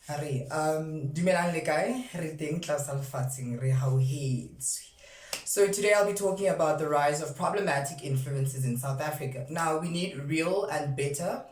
Hare, dumelang le kae? Re teng tlasa lefatsheng re hauhetswe. So today I'll be talking about the rise of problematic influences in South Africa. Now we need real and better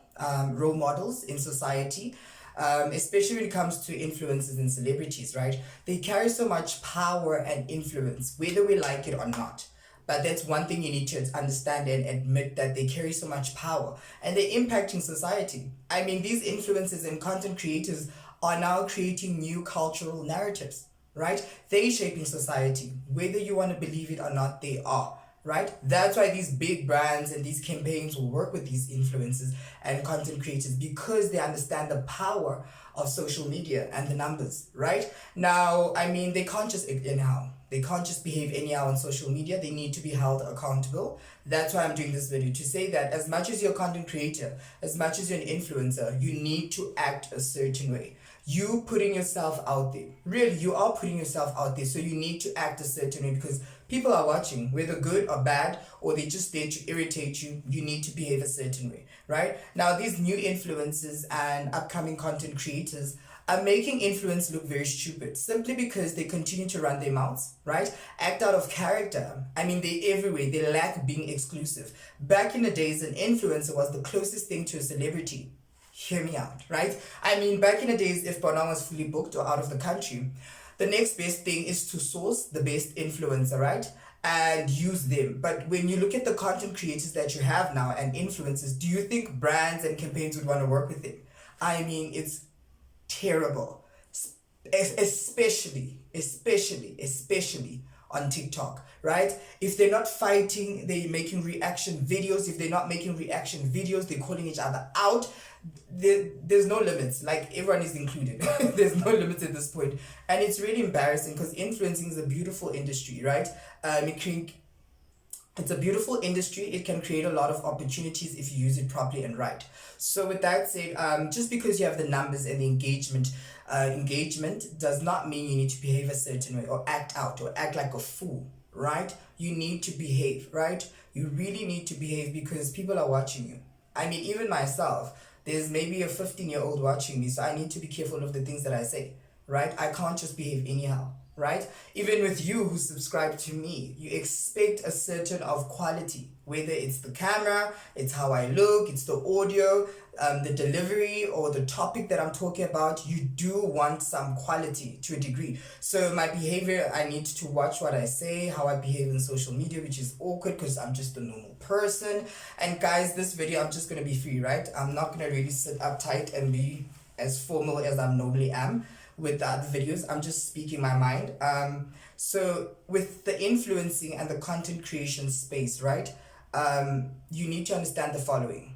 role models in society, especially when it comes to influences and celebrities, right? They carry so much power and influence, whether we like it or not. But that's one thing you need to understand and admit, that they carry so much power and they're impacting society. I mean, these influencers and content creators are now creating new cultural narratives, right? They're shaping society. Whether you want to believe it or not, they are, right? That's why these big brands and these campaigns will work with these influencers and content creators, because they understand the power of social media and the numbers, right? Now, I mean, they can't just act anyhow. They can't just behave anyhow on social media. They need to be held accountable. That's why I'm doing this video, to say that as much as you're a content creator, as much as you're an influencer, you need to act a certain way. You putting yourself out there. Really, you are putting yourself out there. So you need to act a certain way, because people are watching, whether good or bad, or they just there to irritate you. You need to behave a certain way, right? Now, these new influencers and upcoming content creators are making influence look very stupid, simply because they continue to run their mouths, right? Act out of character. I mean, they're everywhere. They lack being exclusive. Back in the days, an influencer was the closest thing to a celebrity. Hear me out, right? I mean, back in the days, if Bonang was fully booked or out of the country, the next best thing is to source the best influencer, right? And use them. But when you look at the content creators that you have now and influencers, do you think brands and campaigns would want to work with them? I mean, it's terrible, especially on TikTok, right? If they're not fighting, they're making reaction videos. If they're not making reaction videos, they're calling each other out. There's no limits. Like, everyone is included. There's no limits at this point, and it's really embarrassing, because influencing is a beautiful industry, right? It's a beautiful industry. It can create a lot of opportunities if you use it properly and right. So with that said, just because you have the numbers and the engagement does not mean you need to behave a certain way or act out or act like a fool, right? You need to behave, right? You really need to behave, because people are watching you. I mean, even myself, there's maybe a 15-year-old watching me, so I need to be careful of the things that I say, right? I can't just behave anyhow, right? Even with you who subscribe to me, you expect a certain of quality, whether it's the camera, it's how I look, it's the audio, the delivery, or the topic that I'm talking about. You do want some quality to a degree. So my behavior, I need to watch what I say, how I behave in social media, which is awkward because I'm just a normal person. And guys, this video, I'm just going to be free, right? I'm not going to really sit uptight and be as formal as I normally am with the other videos. I'm just speaking my mind. So with the influencing and the content creation space, right, you need to understand the following.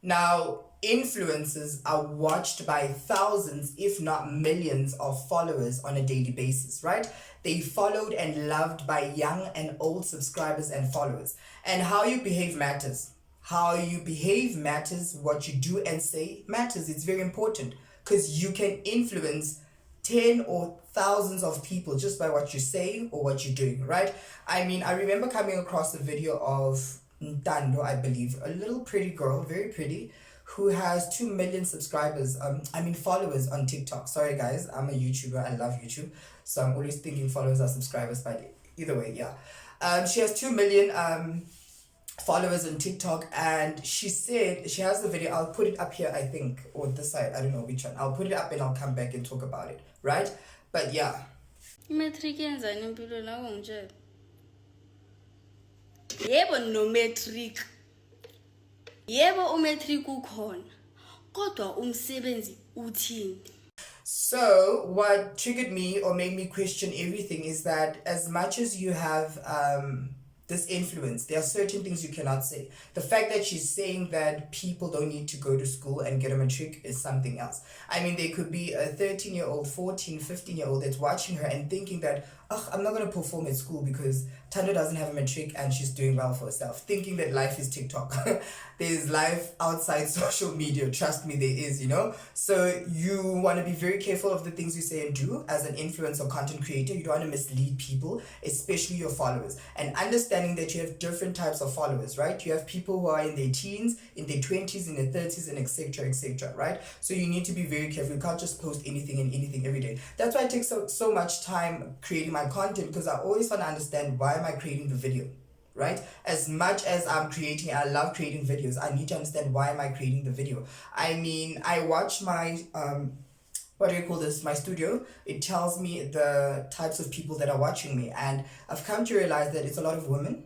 Now, influencers are watched by thousands, if not millions, of followers on a daily basis, right? They followed and loved by young and old subscribers and followers. And how you behave matters. How you behave matters. What you do and say matters. It's very important, because you can influence 10 or thousands of people just by what you're saying or what you're doing, right? I mean, I remember coming across a video of Ntando, I believe, a little pretty girl, very pretty, who has 2 million subscribers, followers on TikTok. Sorry guys, I'm a YouTuber, I love YouTube, so I'm always thinking followers are subscribers, but either way, yeah. She has 2 million followers on TikTok, and she said, she has the video, I'll put it up here, I think, or this side, I don't know which one. I'll put it up and I'll come back and talk about it, right? But yeah. Yebo no-matric. Yebo umatric ukhona. Kodwa umsebenzi uthini? So what triggered me or made me question everything is that as much as you have this influence, there are certain things you cannot say. The fact that she's saying that people don't need to go to school and get a matric is something else. I mean, there could be a 13-year-old, 14, 15-year-old that's watching her and thinking that, oh, I'm not going to perform at school because Tando doesn't have a matric and she's doing well for herself, thinking that life is TikTok. There's life outside social media. Trust me, there is, you know? So you want to be very careful of the things you say and do as an influencer or content creator. You don't want to mislead people, especially your followers. And understand understanding that you have different types of followers, right? You have people who are in their teens, in their 20s, in their 30s, and etc., right? So you need to be very careful. You can't just post anything and anything every day. That's why I take so much time creating my content, because I always want to understand, why am I creating the video, right? As much as I love creating videos, I need to understand, why am I creating the video. I mean, I watch my what do you call this, my studio. It tells me the types of people that are watching me, and I've come to realize that it's a lot of women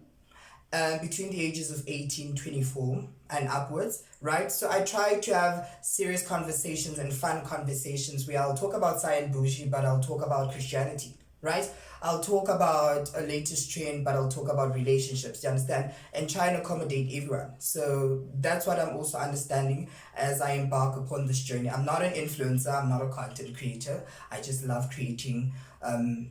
between the ages of 18, 24 and upwards, right? So I try to have serious conversations and fun conversations where I'll talk about science bougie, but I'll talk about Christianity, right? I'll talk about a latest trend, but I'll talk about relationships, you understand? And try and accommodate everyone. So that's what I'm also understanding as I embark upon this journey. I'm not an influencer, I'm not a content creator. I just love creating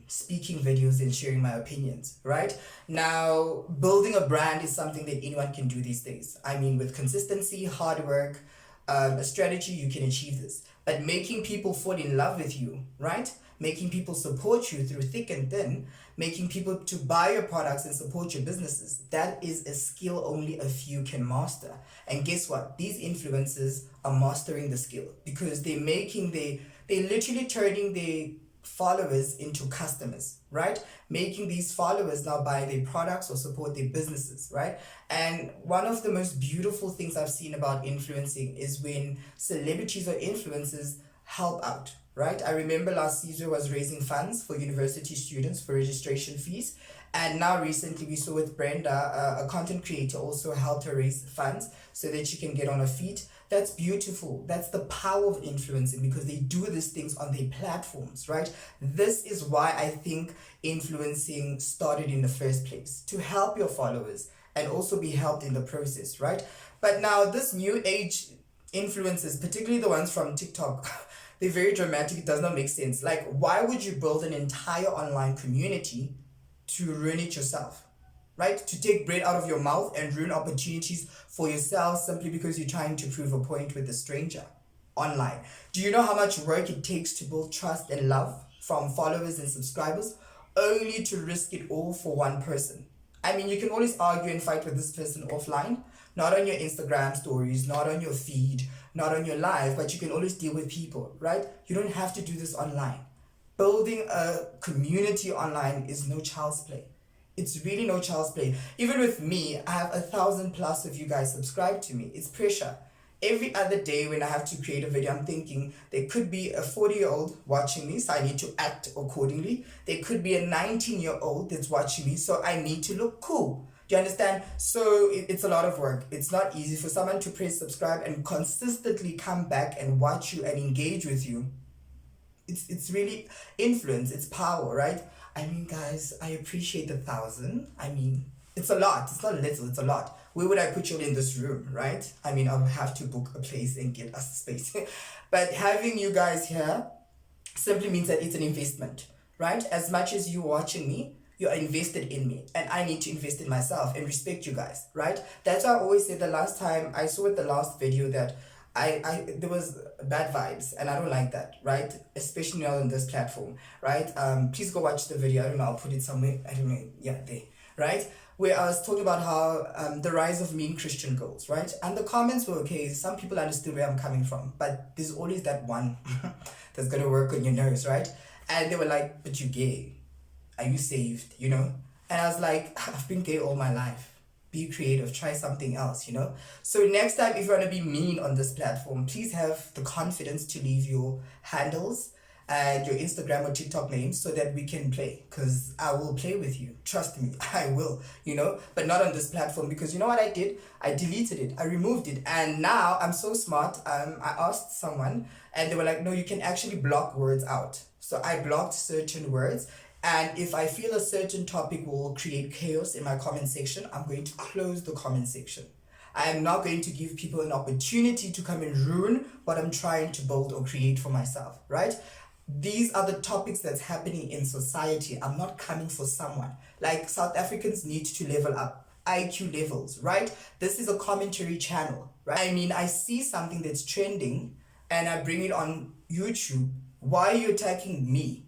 speaking videos and sharing my opinions, right? Now, building a brand is something that anyone can do these days. I mean, with consistency, hard work, a strategy, you can achieve this. But making people fall in love with you, right? Making people support you through thick and thin, making people to buy your products and support your businesses, that is a skill only a few can master. And guess what? These influencers are mastering the skill, because they're literally turning their followers into customers, right? Making these followers now buy their products or support their businesses, right? And one of the most beautiful things I've seen about influencing is when celebrities or influencers help out, right? I remember last season was raising funds for university students for registration fees. And now recently we saw with Brenda, a content creator, also helped her raise funds so that she can get on her feet. That's beautiful. That's the power of influencing, because they do these things on their platforms, right? This is why I think influencing started in the first place, to help your followers and also be helped in the process, right? But now this new age influencers, particularly the ones from TikTok, they're very dramatic. It does not make sense. Like, why would you build an entire online community to ruin it yourself, right? To take bread out of your mouth and ruin opportunities for yourself simply because you're trying to prove a point with a stranger online. Do you know how much work it takes to build trust and love from followers and subscribers, only to risk it all for one person? I mean, you can always argue and fight with this person offline, not on your Instagram stories, not on your feed, not on your live, but you can always deal with people, right? You don't have to do this online. Building a community online is no child's play. It's really no child's play. Even with me, I have 1,000+ of you guys subscribe to me. It's pressure. Every other day when I have to create a video, I'm thinking there could be a 40-year-old watching me, so I need to act accordingly. There could be a 19-year-old that's watching me, so I need to look cool. Do you understand? So it's a lot of work. It's not easy for someone to press subscribe and consistently come back and watch you and engage with you. It's really influence, it's power, right? I mean, guys, I appreciate the 1,000. I mean, it's a lot. It's not little, it's a lot. Where would I put you all in this room, right? I mean, I'll have to book a place and get us space. But having you guys here simply means that it's an investment, right? As much as you watching me, you're invested in me, and I need to invest in myself and respect you guys, right? That's why I always say the last time I saw with the last video that there was bad vibes, and I don't like that, right? Especially now on this platform, right? Please go watch the video. I don't know, I'll put it somewhere. I don't know, yeah, there, right? Where I was talking about how the rise of mean Christian girls, right? And the comments were okay. Some people understood where I'm coming from, but there's always that one that's gonna work on your nerves, right? And they were like, "But you gay? Are you saved?" You know? And I was like, "I've been gay all my life. Be creative, try something else, you know?" So next time, if you want to be mean on this platform, please have the confidence to leave your handles and your Instagram or TikTok names so that we can play, because I will play with you. Trust me, I will, you know, but not on this platform, because you know what I did? I deleted it, I removed it, and now I'm so smart. I asked someone and they were like, no, you can actually block words out. So I blocked certain words. And if I feel a certain topic will create chaos in my comment section, I'm going to close the comment section. I am not going to give people an opportunity to come and ruin what I'm trying to build or create for myself, right? These are the topics that's happening in society. I'm not coming for someone. Like, South Africans need to level up. IQ levels, right? This is a commentary channel, right? I mean, I see something that's trending and I bring it on YouTube. Why are you attacking me?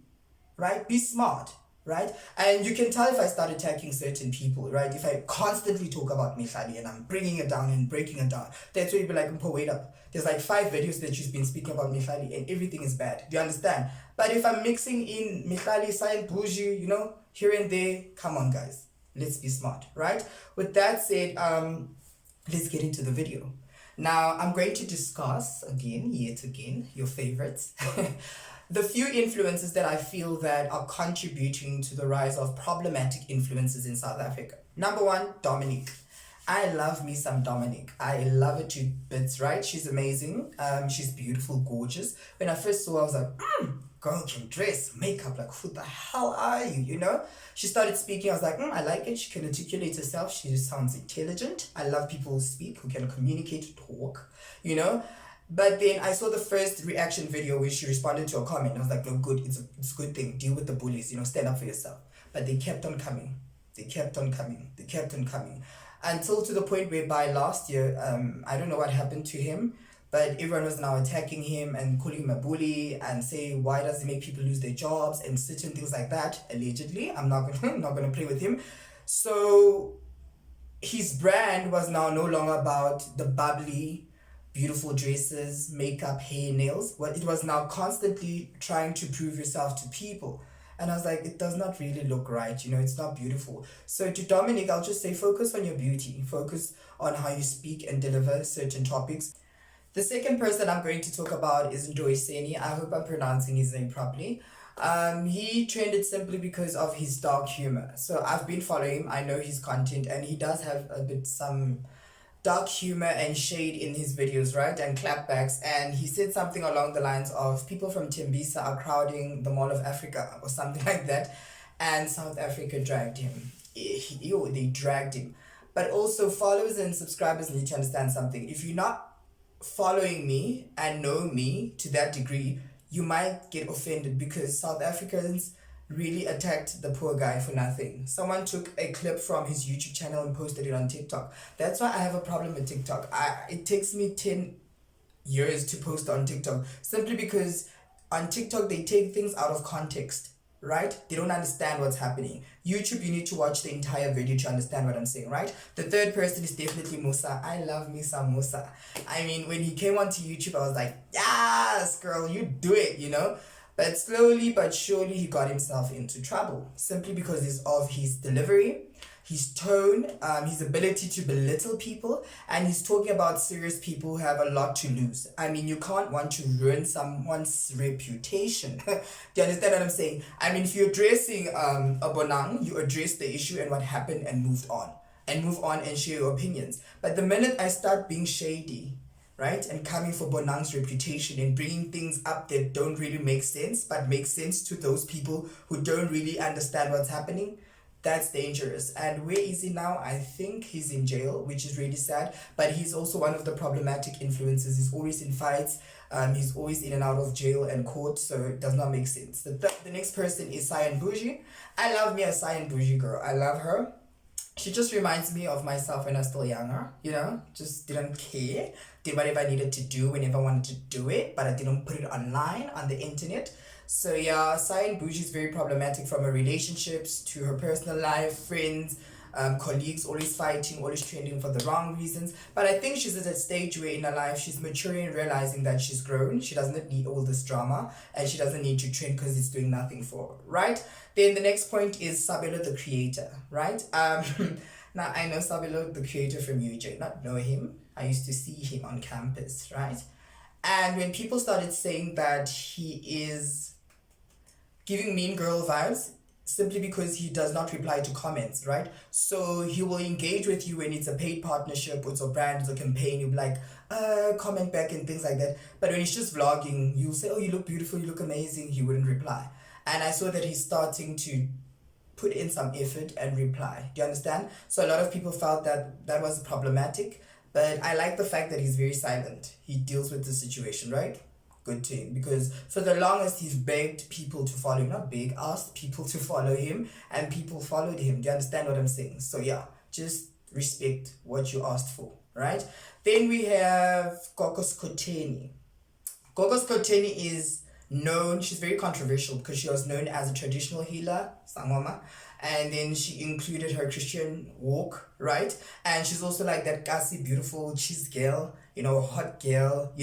Right? Be smart. right? And you can tell if I start attacking certain people, right? If I constantly talk about Mihlali and I'm bringing it down and breaking it down, that's where you'd be like, "Mpo, wait up. There's like 5 videos that she's been speaking about Mihlali and everything is bad." Do you understand? But if I'm mixing in Mihlali, Sayan, Bougie, here and there, come on, guys. Let's be smart, right? With that said, let's get into the video. Now, I'm going to discuss yet again, your favorites. The few influences that I feel that are contributing to the rise of problematic influences in South Africa. Number one, Dominique. I love me some Dominique. I love it to bits, right? She's amazing. She's beautiful, gorgeous. When I first saw her, I was like, girl can dress, makeup, like who the hell are you, She started speaking, I was like, I like it. She can articulate herself. She just sounds intelligent. I love people who speak, who can communicate, talk, But then I saw the first reaction video where she responded to a comment. I was like, no, good. It's a good thing. Deal with the bullies, stand up for yourself. But they kept on coming. They kept on coming. They kept on coming. Until to the point whereby last year, I don't know what happened to him, but everyone was now attacking him and calling him a bully and saying, why does he make people lose their jobs and certain things like that, allegedly. I'm not gonna play with him. So his brand was now no longer about the bubbly, beautiful dresses, makeup, hair, nails. Well, it was now constantly trying to prove yourself to people. And I was like, it does not really look right, it's not beautiful. So to Dominic, I'll just say focus on your beauty, focus on how you speak and deliver certain topics. The second person I'm going to talk about is Ndoiseni. I hope I'm pronouncing his name properly. He trended simply because of his dark humor. So I've been following him, I know his content, and he does have some dark humor and shade in his videos, right? And clapbacks. And he said something along the lines of people from Tembisa are crowding the Mall of Africa or something like that. And South Africa dragged him. They dragged him. But also followers and subscribers need to understand something. If you're not following me and know me to that degree, you might get offended because South Africans really attacked the poor guy for nothing. Someone took a clip from his YouTube channel and posted it on TikTok. That's why I have a problem with TikTok. It takes me 10 years to post on TikTok simply because on TikTok they take things out of context, right? They don't understand what's happening. YouTube, you need to watch the entire video to understand what I'm saying, right? The third person is definitely Musa. I love me some Musa. I mean, when he came onto YouTube, I was like, yes, girl, you do it, But slowly but surely, he got himself into trouble simply because of his delivery, his tone, his ability to belittle people, and he's talking about serious people who have a lot to lose. I mean, you can't want to ruin someone's reputation. Do you understand what I'm saying? I mean, if you're addressing a bonang, you address the issue and what happened and moved on. And move on and share your opinions. But the minute I start being shady, right, and coming for Bonang's reputation and bringing things up that don't really make sense, but make sense to those people who don't really understand what's happening, that's dangerous. And where is he now? I think he's in jail, which is really sad, but he's also one of the problematic influences. He's always in fights, he's always in and out of jail and court, so it does not make sense. The next person is Sayan Bougie. I love me a Sayan Bougie girl. I love her. She just reminds me of myself when I was still younger, just didn't care, did whatever I needed to do whenever I wanted to do it, but I didn't put it online on the internet. So yeah, Sayan Bougie is very problematic from her relationships to her personal life, friends, colleagues, always fighting, always trending for the wrong reasons. But I think she's at a stage where in her life she's maturing and realizing that she's grown. She doesn't need all this drama and she doesn't need to trend because it's doing nothing for her, right? Then the next point is Sabelo the creator, right? Now I know Sabelo the creator from UJ, not know him. I used to see him on campus, right? And when people started saying that he is giving mean girl vibes, simply because he does not reply to comments, right? So he will engage with you when it's a paid partnership, it's a brand, it's a campaign, you'll be like, comment back and things like that. But when he's just vlogging, you'll say, oh, you look beautiful, you look amazing, he wouldn't reply. And I saw that he's starting to put in some effort and reply. Do you understand? So a lot of people felt that that was problematic, but I like the fact that he's very silent. He deals with the situation, right? Good to him, because for the longest he's begged people to follow him, not beg, asked people to follow him, and people followed him. Do you understand what I'm saying? So yeah, just respect what you asked for, right? Then we have Kokos Koteni. Kokos Koteni is She's very controversial because she was known as a traditional healer, Sangoma, and then she included her Christian walk, right? And she's also like that gassy, beautiful cheese girl, hot girl,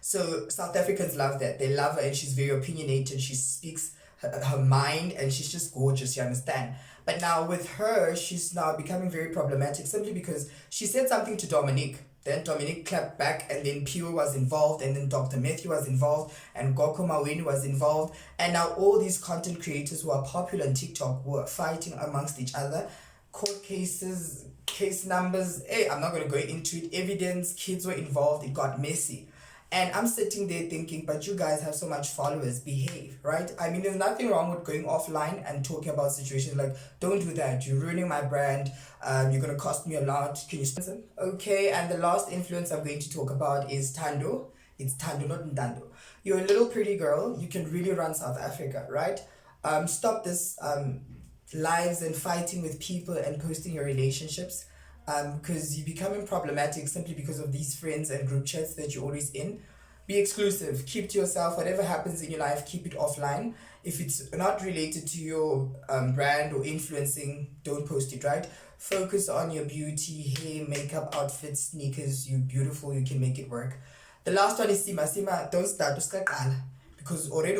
So South Africans love that. They love her, and she's very opinionated. She speaks her mind, and she's just gorgeous, you understand? But now with her, she's now becoming very problematic simply because she said something to Dominique. Then Dominique clapped back, and then Pio was involved, and then Dr. Matthew was involved, and Goko Maweni was involved. And now all these content creators who are popular on TikTok were fighting amongst each other. Court cases, case numbers, I'm not going to go into it. Evidence, kids were involved, it got messy. And I'm sitting there thinking, but you guys have so much followers, behave, right? I mean, there's nothing wrong with going offline and talking about situations like, don't do that, you're ruining my brand, you're going to cost me a lot, can you sponsor? Okay, and the last influence I'm going to talk about is Tando. It's Tando, not Ntando. You're a little pretty girl, you can really run South Africa, right? Stop this lives and fighting with people and posting your relationships, because you're becoming problematic simply because of these friends and group chats that you're always in. Be exclusive, keep to yourself. Whatever happens in your life, keep it offline. If it's not related to your brand or influencing, don't post it, right? Focus on your beauty, hair, makeup, outfits, sneakers. You're beautiful, you can make it work. The last one is Sima, don't start, because already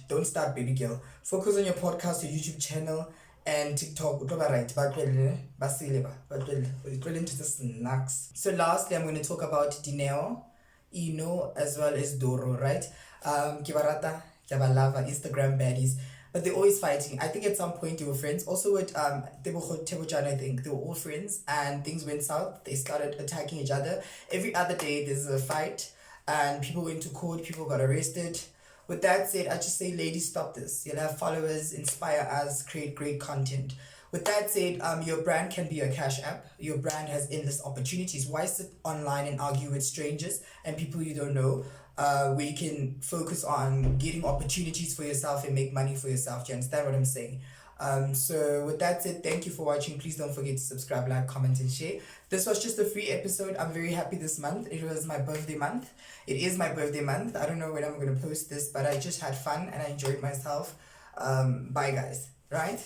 don't start, baby girl. Focus on your podcast, your YouTube channel, and TikTok. Into the snacks. So lastly, I'm going to talk about Dineo, as well as Doro, right? Kibarata, Kibalava, Instagram baddies. But they're always fighting. I think at some point they were friends. Also with Tebojan, I think they were all friends, and things went south. They started attacking each other. Every other day there's a fight, and people went to court, people got arrested. With that said, I just say, ladies, stop this. You'll have followers, inspire us, create great content. With that said, your brand can be a cash app. Your brand has endless opportunities. Why sit online and argue with strangers and people you don't know, where you can focus on getting opportunities for yourself and make money for yourself? Do you understand what I'm saying? So with that said, thank you for watching. Please don't forget to subscribe, like, comment, and share. This was just a free episode. I'm very happy this month. It was my birthday month. It is my birthday month. I don't know when I'm going to post this, but I just had fun and I enjoyed myself. Bye, guys. Right?